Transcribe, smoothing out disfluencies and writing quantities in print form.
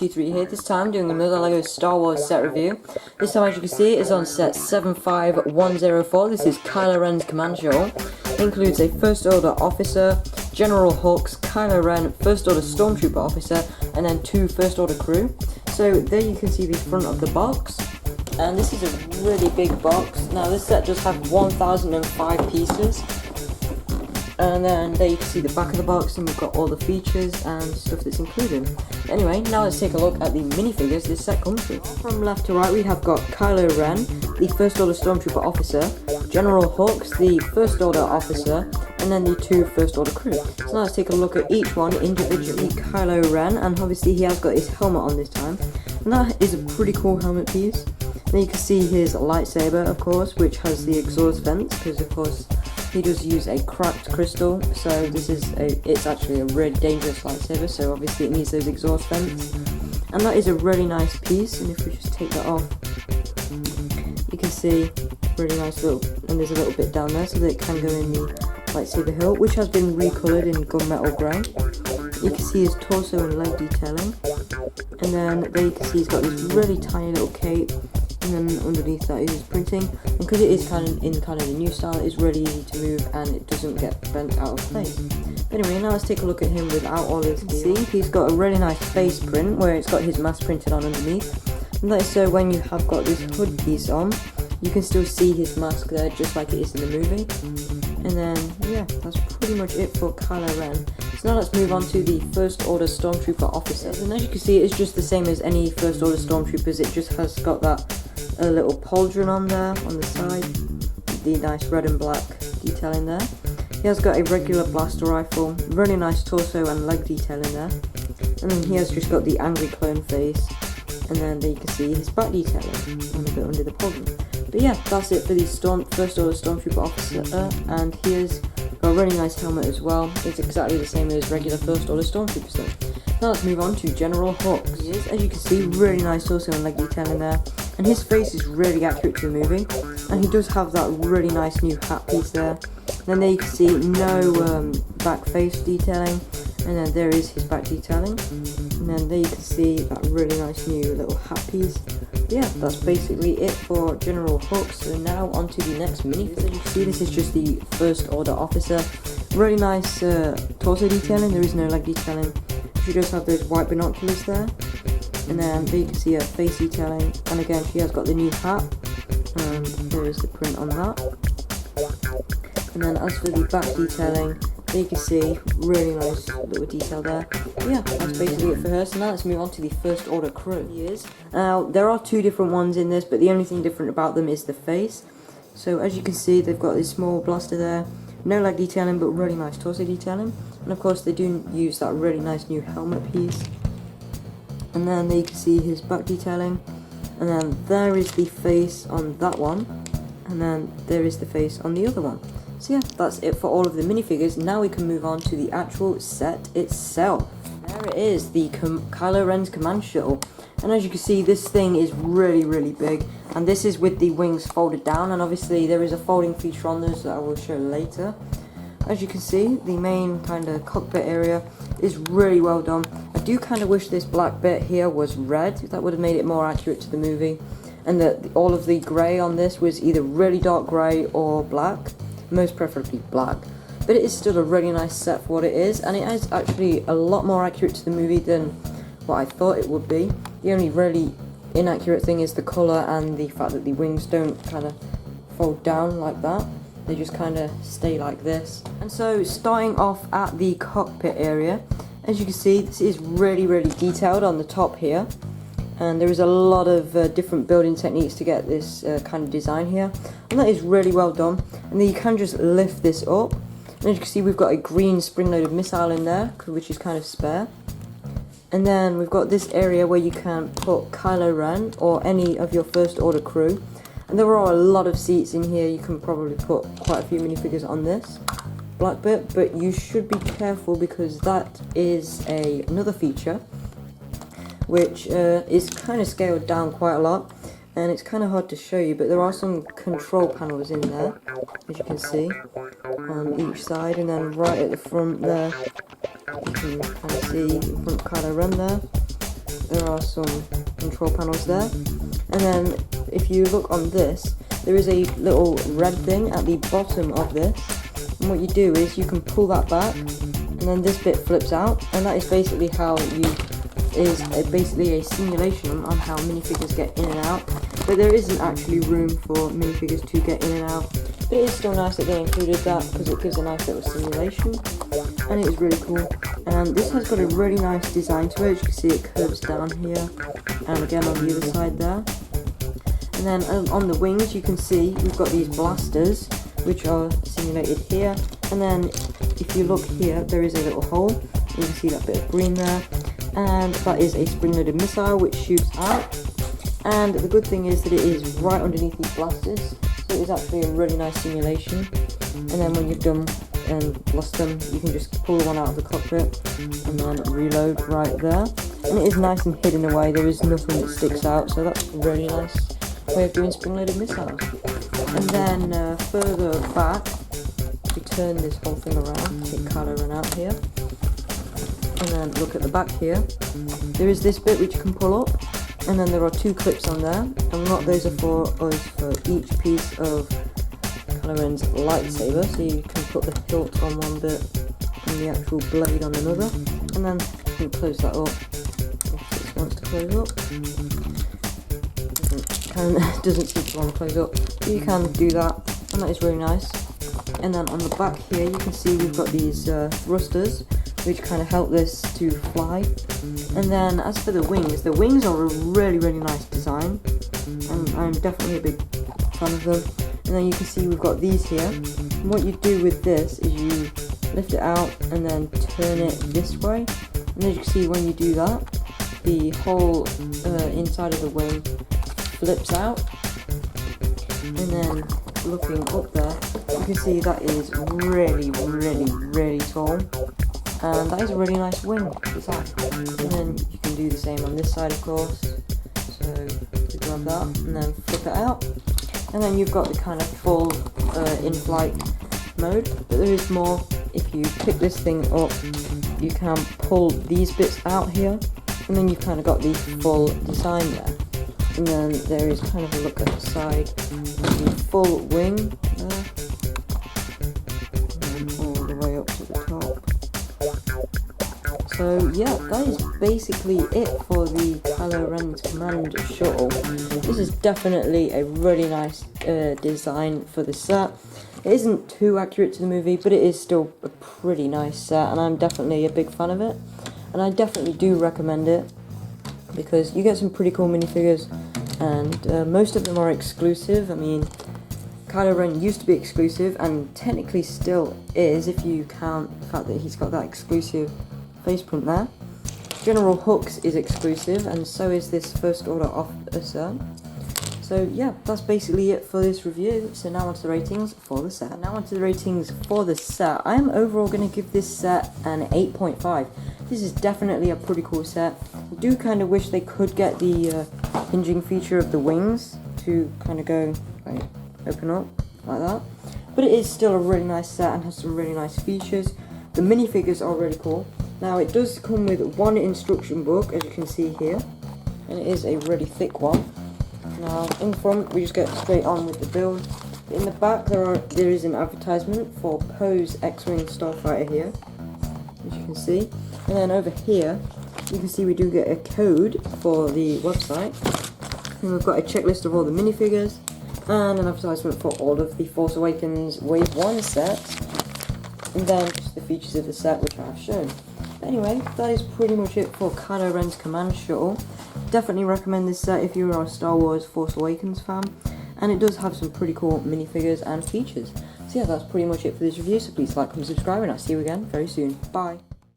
Q3 here, this time doing another LEGO Star Wars set review. This time, as you can see, is on set 75104. This is Kylo Ren's command shuttle. It includes a First Order officer, General Hux, Kylo Ren, First Order Stormtrooper officer, and then 2 First Order crew. So there you can see the front of the box. And this is a really big box. Now this set does have 1005 pieces. And then there you can see the back of the box, and we've got all the features and stuff that's included. Anyway, now let's take a look at the minifigures this set comes with. From left to right, we have got Kylo Ren, the First Order Stormtrooper officer, General Hux, the First Order officer, and then the 2 First Order crew. So now let's take a look at each one individually. Kylo Ren, and obviously he has got his helmet on this time, and that is a pretty cool helmet piece. Then you can see his lightsaber, of course, which has the exhaust vents, because of course he does use a cracked crystal, so it's actually a really dangerous lightsaber, so obviously it needs those exhaust vents. And that is a really nice piece, and if we just take that off, you can see really nice little, and there's a little bit down there so that it can go in the lightsaber hilt, which has been recoloured in gunmetal grey. You can see his torso and leg detailing, and then there you can see he's got this really tiny little cape. And then underneath that is his printing, and because it is kind of the new style, it's really easy to move and it doesn't get bent out of place. But anyway, now let's take a look at him without all of this. See, he's got a really nice face print where it's got his mask printed on underneath, and that is so when you have got this hood piece on, you can still see his mask there just like it is in the movie. And then yeah, that's pretty much it for Kylo Ren. So now let's move on to the First Order Stormtrooper officer. And as you can see, it's just the same as any First Order Stormtroopers. It just has got that a little pauldron on there on the side, the nice red and black detailing there. He has got a regular blaster rifle, really nice torso and leg detailing there, and then he has just got the angry clone face, and then there you can see his back detailing and a bit under the pauldron. But yeah, that's it for the First Order Stormtrooper officer, and he has got a really nice helmet as well. It's exactly the same as regular First Order Stormtrooper stuff. Now let's move on to General Hux. He is, as you can see, really nice torso and leg detailing there, and his face is really accurate to the movie, and he does have that really nice new hat piece there. Then there you can see no back face detailing, and then there is his back detailing, and then there you can see that really nice new little hat piece. But yeah, that's basically it for General Hux. So now on to the next minifigure. As you can see, this is just the First Order officer. Really nice torso detailing, there is no leg detailing. She does have those white binoculars there. And then there you can see her face detailing, and again she has got the new hat, and there is the print on that. And then as for the back detailing, there you can see really nice little detail there. But yeah, that's basically it for her. So now let's move on to the First Order crew. Now there are 2 different ones in this, but the only thing different about them is the face. So as you can see, they've got this small blaster there, no leg detailing but really nice torso detailing, and of course they do use that really nice new helmet piece. And then there you can see his back detailing, and then there is the face on that one, and then there is the face on the other one. So yeah, that's it for all of the minifigures. Now we can move on to the actual set itself. There it is, the Kylo Ren's command shuttle. And as you can see, this thing is really big, and this is with the wings folded down, and obviously there is a folding feature on this that I will show later. As you can see, the main kind of cockpit area is really well done. I do kind of wish this black bit here was red. That would have made it more accurate to the movie, and that all of the grey on this was either really dark grey or black, most preferably black. But it is still a really nice set for what it is, and it is actually a lot more accurate to the movie than what I thought it would be. The only really inaccurate thing is the colour and the fact that the wings don't kind of fold down like that. They just kind of stay like this. And so starting off at the cockpit area, as you can see, this is really detailed on the top here, and there is a lot of different building techniques to get this kind of design here, and that is really well done. And then you can just lift this up, and as you can see, we've got a green spring-loaded missile in there, which is kind of spare. And then we've got this area where you can put Kylo Ren or any of your First Order crew. And there are a lot of seats in here. You can probably put quite a few minifigures on this black bit, but you should be careful because that is another feature which is kind of scaled down quite a lot, and it's kind of hard to show you, but there are some control panels in there, as you can see, on each side, and then right at the front there, you can kind of see in front of Kylo Ren there. there are some control panels there. And then if you look on this, there is a little red thing at the bottom of this. And what you do is you can pull that back, and then this bit flips out, and that is basically how basically a simulation on how minifigures get in and out. But there isn't actually room for minifigures to get in and out. But it is still nice that they included that because it gives a nice little simulation, and it is really cool. And this has got a really nice design to it. As you can see, it curves down here, and again on the other side there. And then on the wings, you can see we've got these blasters, which are simulated here. And then if you look here, there is a little hole. You can see that bit of green there, and that is a spring-loaded missile which shoots out. And the good thing is that it is right underneath these blasters, so it is actually a really nice simulation. And then when you've done and lost them, you can just pull one out of the cockpit and then reload right there. And it is nice and hidden away, there is nothing that sticks out, so that's a really nice way of doing spring-loaded missiles. And then further back, we turn this whole thing around, take Kylo Ren out here, and then look at the back here. There is this bit which you can pull up, and then there are two clips on there, and what those are for is for each piece of Kylo Ren's lightsaber, so you can put the hilt on one bit and the actual blade on another, and then you can close that up if it wants to close up. Doesn't seem to want to close up, but you can do that, and that is really nice. And then on the back here, you can see we've got these thrusters, which kind of help this to fly. And then as for the wings are a really, really nice design, and I'm definitely a big fan of them. And then you can see we've got these here, and what you do with this is you lift it out and then turn it this way, and as you can see when you do that, the whole inside of the wing flips out. And then looking up there, you can see that is really, really, really tall, and that is a really nice wing design. And then you can do the same on this side, of course. So you grab that and then flip it out, and then you've got the kind of full in-flight mode. But there is more. If you pick this thing up, you can pull these bits out here, and then you've kind of got the full design there. And then there is kind of a look at the side, the full wing there, and then all the way up to the top. So yeah, that is basically it for the Kylo Ren's command shuttle. This is definitely a really nice design for the set. It isn't too accurate to the movie, but it is still a pretty nice set, and I'm definitely a big fan of it. And I definitely do recommend it, because you get some pretty cool minifigures, and most of them are exclusive. I mean, Kylo Ren used to be exclusive, and technically still is, if you count the fact that he's got that exclusive face print there. General Hux is exclusive, and so is this First Order officer. So yeah, that's basically it for this review. So now onto the ratings for the set. I am overall going to give this set an 8.5. This is definitely a pretty cool set. I do kind of wish they could get the hinging feature of the wings to kind of go, like, open up like that. But it is still a really nice set and has some really nice features. The minifigures are really cool. Now it does come with one instruction book, as you can see here, and it is a really thick one. Now in front we just get straight on with the build. In the back there is an advertisement for Poe's X-Wing Starfighter here, as you can see. And then over here you can see we do get a code for the website. And we've got a checklist of all the minifigures, and an advertisement for all of the Force Awakens Wave 1 sets, and then just the features of the set which I have shown. Anyway, that is pretty much it for Kylo Ren's command shuttle. Definitely recommend this set if you are a Star Wars Force Awakens fan, and it does have some pretty cool minifigures and features. So yeah, that's pretty much it for this review, so please like and subscribe, and I'll see you again very soon. Bye!